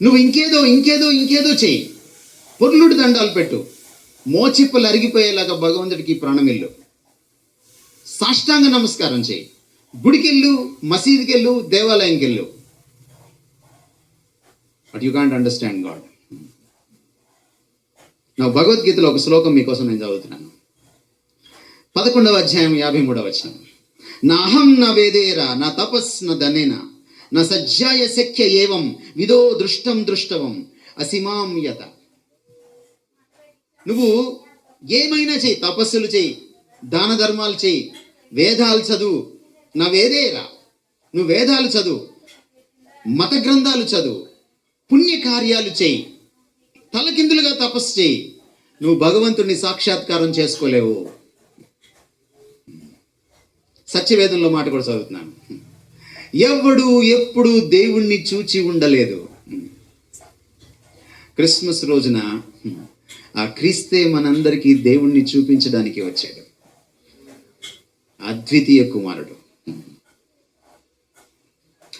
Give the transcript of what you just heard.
నువ్వు ఇంకేదో చెయ్యి, పొర్లుడు దండాలు పెట్టు, మోచిప్పలు అరిగిపోయేలాగా భగవంతుడికి ప్రాణమిల్లు, సాష్టాంగ నమస్కారం చేయి, గుడికెళ్ళు, మసీదుకెళ్ళు, దేవాలయంకి వెళ్ళు. But you can't understand God. నా భగవద్గీతలో ఒక శ్లోకం మీకోసం నేను చదువుతున్నాను. 11వ అధ్యాయం 53వ వచనం. నా అహం న వేదేరా నా తపస్ న ధనేన నా సజ్జాయ శక్య ఏవం విదో దృష్టవం అసిమాం యత. నువ్వు ఏమైనా చెయ్యి, తపస్సులు చెయ్యి, దాన ధర్మాలు చెయ్యి, వేదాలు చదువు, నా వేదేరా, నువ్వు వేదాలు చదువు, మత గ్రంథాలు చదువు, పుణ్యకార్యాలు చెయ్యి, తలకిందులుగా తపస్సు చేయి, నువ్వు భగవంతుడిని సాక్షాత్కారం చేసుకోలేవు. సత్యవేదంలో మాట కూడా చదువుతున్నాను. ఎవడు ఎప్పుడు దేవుణ్ణి చూచి ఉండలేదు. క్రిస్మస్ రోజున ఆ క్రీస్తే మనందరికీ దేవుణ్ణి చూపించడానికి వచ్చాడు. అద్వితీయ కుమారుడు.